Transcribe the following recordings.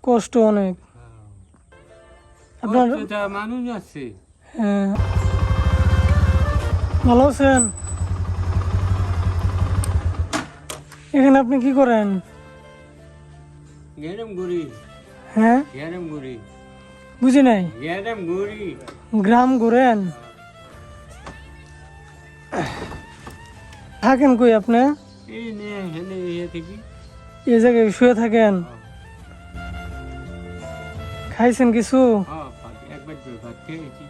কষ্ট অনেক। আপনার মানুষ আছে। হ্যাঁ, ভালো আছেন? এখানে আপনি কি করেন? গ্যারাম ঘুরি। হ্যাঁ, গ্যারাম ঘুরি। বুঝি নাই। গ্যারাম ঘুরি। গ্রাম ঘুরেন? থাকেন কই আপনি? এই নে হেনে ইয়ে থেকে। এই জায়গায় শুয়ে থাকেন? খাইছেন কিছু? একবার ভাত খেয়েছি।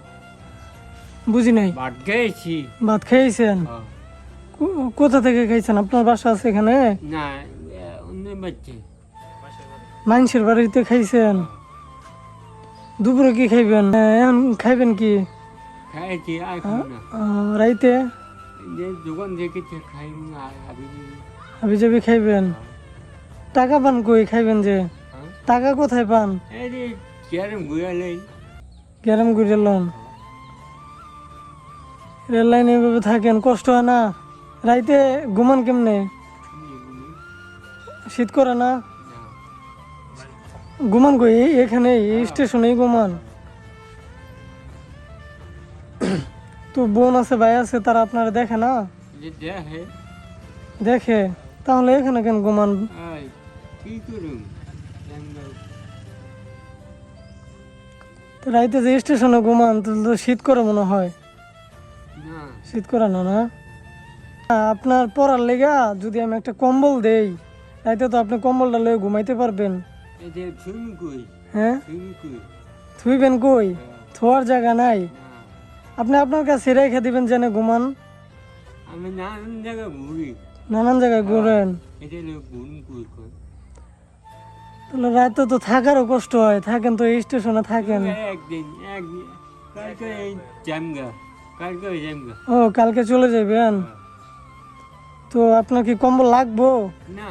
বুঝি নাই। ভাত খেয়েছি। ভাত খেয়েছেন? কোথা থেকে খাইছেন? আপনার বাসা আছে এখানে? না, অন্য বাচ্চা। মানুষের বাড়িতে খাইছেন? দুপুরে কি খাইবেন? এখন খাইবেন কি? খাইছি এখন না। রাইতে যে দোকান থেকে খাই হাবি জাবি খাইবেন? টাকা পান কই খাইবেন যে? টাকা কোথায় পান? এই যে গ্যারাম ঘুরালেই। গ্যারাম ঘুরে লোন। রেল লাইনে এভাবে থাকেন, কষ্ট হয় না? রাইতে ঘুমান কেমনে? শীত করে না? ঘুমান কই? এখানে এই স্টেশনেই ঘুমান? তো বোন আছে, ভাই আছে, তারা আপনারা দেখে না? দেখে? তাহলে এখানে কেন ঘুমান? কি করুন? রাইতে যে স্টেশনে ঘুমান তাহলে তো শীত করে মনে হয়। শীত করে না? না, আপনার পড়ার লেগা যদি আমি একটা কম্বল দেই, রাইতে তো আপনি কম্বলটা লয়ে ঘুমাইতে পারবেন। হ্যাঁ, থুইবেন কই? থোয়ার জায়গা নাই। আপনি আপনার কাছে রেখে দিবেন যেন ঘুমান। আমি নানান জায়গায় ঘুরি। নানান জায়গায় ঘুরেন? তাহলে রাতে তো থাকারও কষ্ট হয়। থাকেন তো এই স্টেশনে থাকেন? ও, কালকে চলে যাবেন? তো আপনার কি কম্বল লাগবো? না,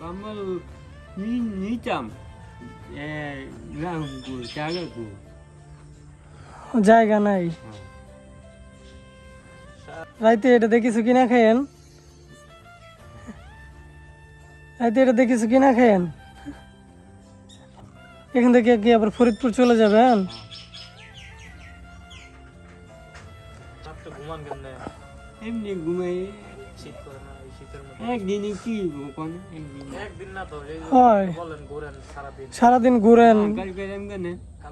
কম্বল নিতাম। জায়গা নাই। রাইতে এটা দেখিছো কিনা খাইয়েন? রাইতে এটা দেখিছো কিনা খাইয়েন? এখান থেকে কি আবার ফরিদপুর চলে যাবেন? এমনি ঘুমাই। একদিনে কি হয়, সারাদিন ঘুরেন,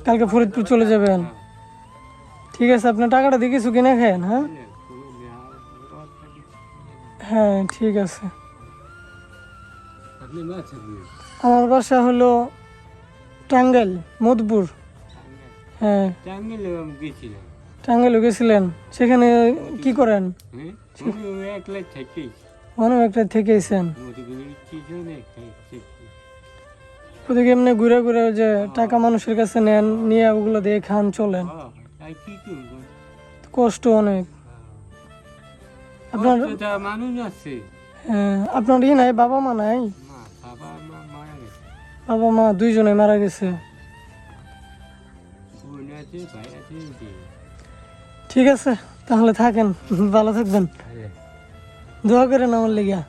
কালকে ফরিদপুর চলে যাবেন। ঠিক আছে, আপনার টাকাটা দিয়ে কিছু কিনে খান। হ্যাঁ, হ্যাঁ, ঠিক আছে। আমার বাসা হলো টাঙ্গাইল, মধুপুর। হ্যাঁ, টাঙ্গাইলে গেছিলেন? সেখানে কি করেন? অনেক একটা থেকেছেন ওদিকে এমনি ঘুরে ঘুরে যে টাকা মানুষের কাছে নেন, নিয়ে ওগুলো দিয়ে খান, চলেন। কষ্ট অনেক। আপনার মানুষ আছে? হ্যাঁ, আপনার ই নাই? বাবা মা নাই? বাবা মা দুইজনে মারা গেছে। ঠিক আছে, তাহলে থাকেন, ভালো থাকবেন, দোয়া করেন আমার লেগা।